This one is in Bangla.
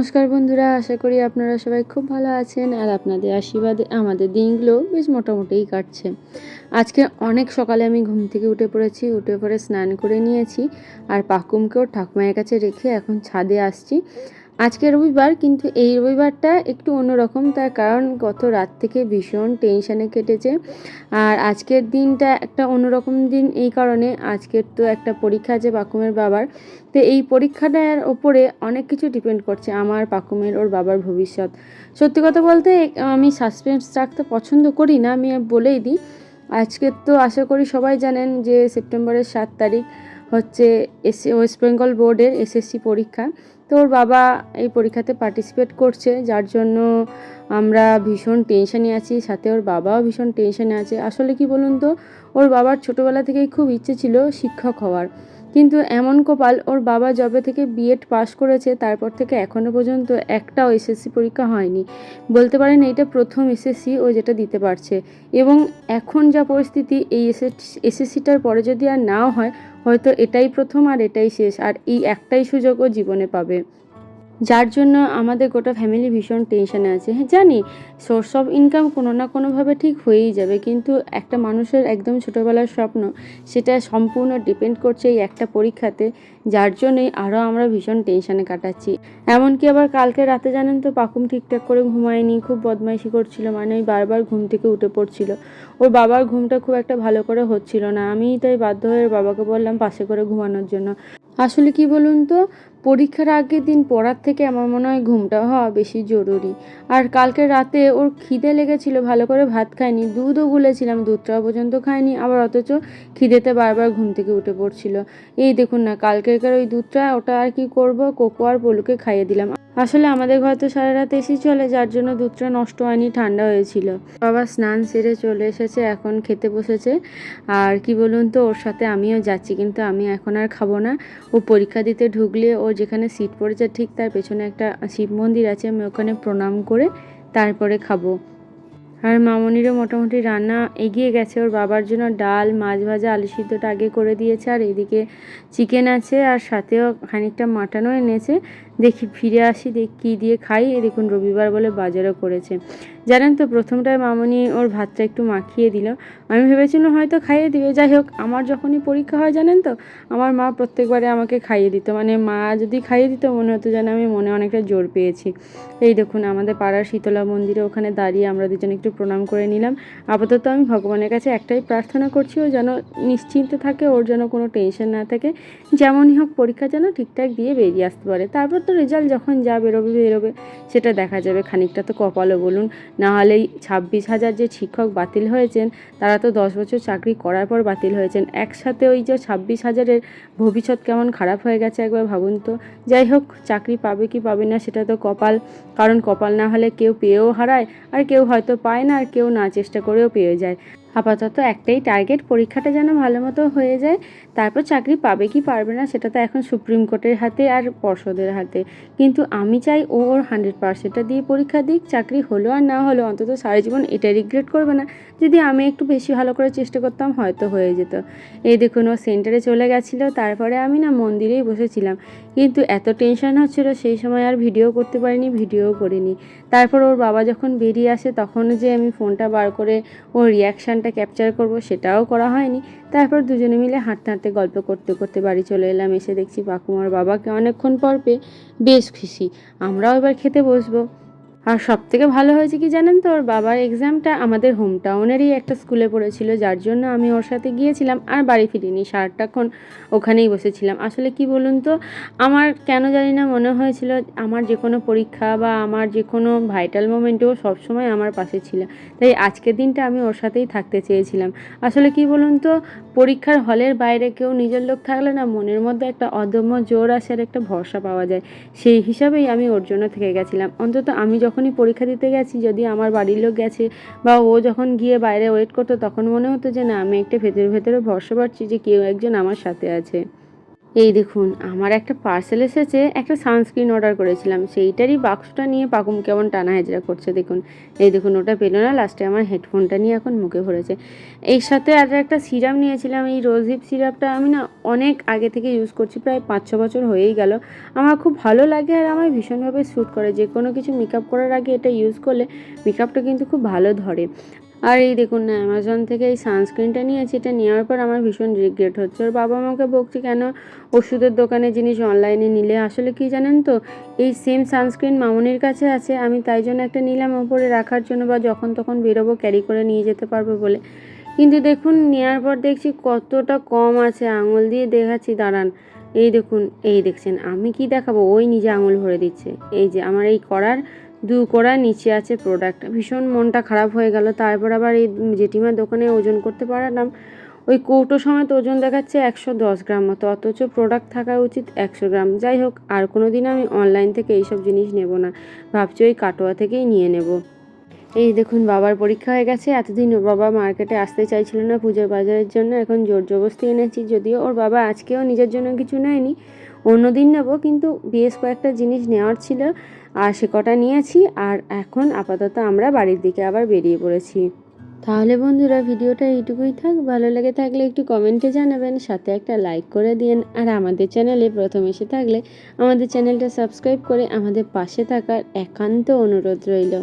নমস্কার বন্ধুরা, আশা করি আপনারা সবাই খুব ভালো আছেন আর আপনাদের আশীর্বাদে আমাদের দিনগুলো বেশ মোটামুটিই কাটছে। আজকে অনেক সকালে আমি ঘুম থেকে উঠে পড়েছি, উঠে পড়ে স্নান করে নিয়েছি আর পাকুমকেও ঠাকুমায়ের কাছে রেখে এখন ছাদে আসছি। আজকে রবিবার, কিন্তু এই রবিবারটা একটু অন্যরকম, তার কারণ গত রাত থেকে ভীষণ টেনশানে কেটেছে। আর আজকের দিনটা একটা অন্যরকম দিন এই কারণে, আজকের তো একটা পরীক্ষা আছে পাকুমের বাবার। তো এই পরীক্ষাটার ওপরে অনেক কিছু ডিপেন্ড করছে, আমার পাকুমের ওর বাবার ভবিষ্যৎ। সত্যি কথা বলতে আমি সাসপেন্স রাখতে পছন্দ করি না, আমি বলেই দিই। আজকের তো আশা করি সবাই জানেন যে সেপ্টেম্বরের 7 তারিখ হচ্ছে ওয়েস্ট বেঙ্গল বোর্ডের এসএসসি পরীক্ষা। তো ওর বাবা এই পরীক্ষাতে পার্টিসিপেট করছে, যার জন্য আমরা ভীষণ টেনশানে আছি, সাথে ওর বাবাও ভীষণ টেনশানে আছে। আসলে কি বলুন তো, ওর বাবার ছোটোবেলা থেকেই খুব ইচ্ছে ছিল শিক্ষক হওয়ার, কিন্তু এমন কপাল, ওর বাবা যবে থেকে বিএড পাশ করেছে তারপর থেকে এখনও পর্যন্ত একটাও এসএসসি পরীক্ষা হয়নি। বলতে পারেন এইটা প্রথম এসএসসি ও যেটা দিতে পারছে। এবং এখন যা পরিস্থিতি, এই এসএসসিটার পরে যদি আর নাও হয়, হয়তো এটাই প্রথম আর এটাই শেষ, আর এই একটাই সুযোগ ও জীবনে পাবে। যার জন্য আমাদের গোটা ফ্যামিলি ভীষণ টেনশানে আছে। হ্যাঁ জানি, সোর্স অফ ইনকাম কোনো না কোনোভাবে ঠিক হয়েই যাবে, কিন্তু একটা মানুষের একদম ছোটোবেলার স্বপ্ন, সেটা সম্পূর্ণ ডিপেন্ড করছে এই একটা পরীক্ষাতে। যার জন্যই আরও আমরা ভীষণ টেনশানে কাটাচ্ছি। এমনকি আবার কালকে রাতে জানেন তো, পাকুম ঠিকঠাক করে ঘুমায়নি, খুব বদমাইশি করছিল, মানে ওই বারবার ঘুম থেকে উঠে পড়ছিল। ওর বাবার ঘুমটা খুব একটা ভালো করে হচ্ছিল না, আমি তাই বাধ্য হয়ে বাবাকে বললাম পাশে করে ঘুমানোর জন্য। আসলে কি বলুন তো, পরীক্ষার আগের দিন পড়ার থেকে আমার মনে হয় ঘুমটা হওয়া বেশি জরুরি। আর কালকে রাতে ওর খিদে লেগেছিল, ভালো করে ভাত খায়নি, দুধও গুলেছিলাম, দুধটাও পর্যন্ত খায়নি, আবার অথচ খিদেতে বারবার ঘুম থেকে উঠে পড়ছিল। এই দেখুন না, কালকেরকার ওই দুধটা, ওটা আর কি করব, কোকো আর পলুকে খাইয়ে দিলাম। আসলে আমাদের ঘরে তো সারা রাত এসি চলে, যার জন্য দুধটা নষ্ট হয়নি, ঠান্ডা হয়েছিল। বাবা স্নান সেরে চলে এসেছে, এখন খেতে বসেছে। আর কি বলুন তো, ওর সাথে আমিও যাচ্ছি, কিন্তু আমি এখন আর খাবো না। ও পরীক্ষা দিতে ঢুকলে ওর যেখানে সিট পড়েছে ঠিক তার পেছনে একটা শিব মন্দির আছে, আমি ওখানে প্রণাম করে তারপরে খাবো। আর মামনিরও মোটামুটি রান্না এগিয়ে গেছে, ওর বাবার জন্য ডাল, মাছ ভাজা, আলু সিদ্ধটা আগে করে দিয়েছে, আর এদিকে চিকেন আছে, আর সাথেও খানিকটা মাটনও এনেছে। দেখি ফিরে আসি, দেখি কী দিয়ে খাই। দেখুন রবিবার বলে বাজারও করেছে। জানেন তো, প্রথমটায় মামনি ওর ভাতটা একটু মাখিয়ে দিল, আমি ভেবেছিলাম হয়তো খাইয়ে দিবে। যাই হোক, আমার যখনই পরীক্ষা হয় জানেন তো, আমার মা প্রত্যেকবারে আমাকে খাইয়ে দিত, মানে মা যদি খাইয়ে দিত মনে হতো যেন আমি মনে অনেকটা জোর পেয়েছি। এই দেখুন, আমাদের পাড়ার শীতলা মন্দিরে ওখানে দাঁড়িয়ে আমরা দুজন একটু প্রণাম করে নিলাম। আপাতত আমি ভগবানের কাছে একটাই প্রার্থনা করছি, ও যেন নিশ্চিন্তে থাকে, ওর যেন কোনো টেনশন না থাকে, যেমনই হোক পরীক্ষা যেন ঠিকঠাক দিয়ে বেরিয়ে আসতে পারে। তারপর তো রেজাল্ট যখন যা বেরোবে সেটা দেখা যাবে। খানিকটা তো কপালও বলুন, নাহলেই 26,000 যে শিক্ষক বাতিল হয়েছেন, তারা তো 10 বছর চাকরি করার পর বাতিল হয়েছেন। একসাথে ওই যে 26,000-এর ভবিষ্যৎ কেমন খারাপ হয়ে গেছে একবার ভাবুন তো। যাই হোক, চাকরি পাবে কি পাবে না সেটা তো কপাল, কারণ কপাল না হলে কেউ পেয়েও হারায়, আর কেউ হয়তো পায় না, আর কেউ না চেষ্টা করেও পেয়ে যায়। আপাতত একটাই টার্গেট, পরীক্ষাটা যেন ভালো মতো হয়ে যায়। তারপর চাকরি পাবে কি পারবে না সেটা তো এখন সুপ্রিম কোর্টের হাতে আর পর্ষদের হাতে। কিন্তু আমি চাই ও ওর 100%টা দিয়ে পরীক্ষা দিক, চাকরি হলো আর না হলো অন্তত সারা জীবন এটা রিগ্রেট করবে না। যদি আমি একটু বেশি ভালো করে চেষ্টা করতাম হয়তো হয়ে যেত। এই দেখুন, ও সেন্টারে চলে গেছিলো, তারপরে আমি না মন্দিরেই বসেছিলাম, কিন্তু এত টেনশন হচ্ছিলো সেই সময় আর ভিডিও করতে পারিনি, ভিডিও করিনি। তারপর ওর বাবা যখন বেরিয়ে আসে তখন যে আমি ফোনটা বার করে ওর রিয়াকশানটা ক্যাপচার করব সেটাও করা হয়নি। তারপর দুজনে মিলে হাঁটতে হাঁটতে গল্প করতে করতে বাড়ি চলে এলাম। এসে দেখছি পাকুমার বাবাকে অনেকক্ষণ পর পেয়ে বেশ খুশি। আমরাও এবার খেতে বসবো। আর সবথেকে ভালো হয়েছে কি জানেন তো, ওর বাবার এক্সামটা আমাদের হোম টাউনেরই একটা স্কুলে পড়েছিল, যার জন্য আমি ওর সাথে গিয়েছিলাম আর বাড়ি ফিরিনি, সারাটাক্ষণ ওখানেই বসেছিলাম। আসলে কি বলুন তো, আমার কেন জানি না মনে হয়েছিল আমার যে কোনো পরীক্ষা বা আমার যে কোনো ভাইটাল মোমেন্টেও সবসময় আমার পাশে ছিল, তাই আজকের দিনটা আমি ওর সাথেই থাকতে চেয়েছিলাম। আসলে কি বলুন তো, পরীক্ষার হলের বাইরে কেউ নিজের লোক থাকলে না মনের মধ্যে একটা অদম্য জোর আসে আর একটা ভরসা পাওয়া যায়। সেই হিসাবেই আমি ওর জন্য থেকে গেছিলাম। অন্তত আমি যখনই পরীক্ষা দিতে গেছি, যদি আমার বাড়ির লোক গেছে বা ও যখন গিয়ে বাইরে ওয়েট করতো, তখন মনে হতো যে না, আমি একটা ভেতরে ভেতরে ভরসা পাচ্ছি যে কেউ একজন আমার সাথে আছে। এই দেখুন আমার একটা পার্সেল এসেছে, একটা সানস্ক্রিন অর্ডার করেছিলাম, সেইটারই বাক্সটা নিয়ে পাকুম কেমন টানা হেজরা করছে দেখুন। এই দেখুন ওটা পেলো না, লাস্টে আমার হেডফোনটা নিয়ে এখন মুখে ভরেছে। এই সাথে আর একটা সিরাপ নিয়েছিলাম, এই রোজহিপ সিরাপটা আমি না অনেক আগে থেকে ইউজ করছি, প্রায় 5-6 বছর হয়েই গেল। আমার খুব ভালো লাগে আর আমার ভীষণভাবে স্যুট করে, যে কোনো কিছু মেকআপ করার আগে এটা ইউজ করলে মেকআপটা কিন্তু খুব ভালো ধরে। আর এই দেখুন না, অ্যামাজন থেকে এই সানস্ক্রিনটা নিয়েছি, এটা নেওয়ার পর আমার ভীষণ রিগ্রেট হচ্ছে। ওর বাবা আমাকে বকছে কেন ওষুধের দোকানে জিনিস অনলাইনে নিলে। আসলে কি জানেন তো, এই সেম সানস্ক্রিন মামুনির কাছে আছে, আমি তাই জন্য একটা নিলাম ওপরে রাখার জন্য, বা যখন তখন বেরোবো ক্যারি করে নিয়ে যেতে পারবো বলে। কিন্তু দেখুন নেওয়ার পর দেখছি কতটা কম আছে, আঙুল দিয়ে দেখাচ্ছি দাঁড়ান। এই দেখুন, এই দেখছেন, আমি কি দেখাবো, ওই নিজে আঙুল ভরে দিচ্ছে। এই যে আমার এই করার 2 কোড়া নিচে আছে প্রোডাক্ট, ভীষণ মনটা খারাপ হয়ে গেল। তারপর আবার এই জেঠিমার দোকানে ওজন করতে পারালাম, ওই কৌটো সমেত ওজন দেখাচ্ছে 110 গ্রাম মতো, অথচ প্রোডাক্ট থাকা উচিত 100 গ্রাম। যাই হোক, আর কোনো দিন আমি অনলাইন থেকে এইসব জিনিস নেব না, ভাবছি ওই কাটোয়া থেকেই নিয়ে নেব। এই দেখুন বাবার পরীক্ষা হয়ে গেছে, এতদিন ওর বাবা মার্কেটে আসতে চাইছিল না পুজোর বাজারের জন্য, এখন জোর জবরদস্তি এনেছি। যদিও ওর বাবা আজকেও নিজের জন্য কিছু নেয়নি, অন্যদিন নেবো, কিন্তু বেশ কয়েকটা জিনিস নেওয়ার ছিল, আর সে কটা নিয়েছি। আর এখন আপাতত আমরা বাড়ির দিকে আবার বেরিয়ে পড়েছি। তাহলে বন্ধুরা ভিডিওটা এইটুকুই থাক, ভালো লেগে থাকলে একটু কমেন্টে জানাবেন, সাথে একটা লাইক করে দিন। আর আমাদের চ্যানেলে প্রথম এসে থাকলে আমাদের চ্যানেলটা সাবস্ক্রাইব করে আমাদের পাশে থাকার একান্ত অনুরোধ রইল।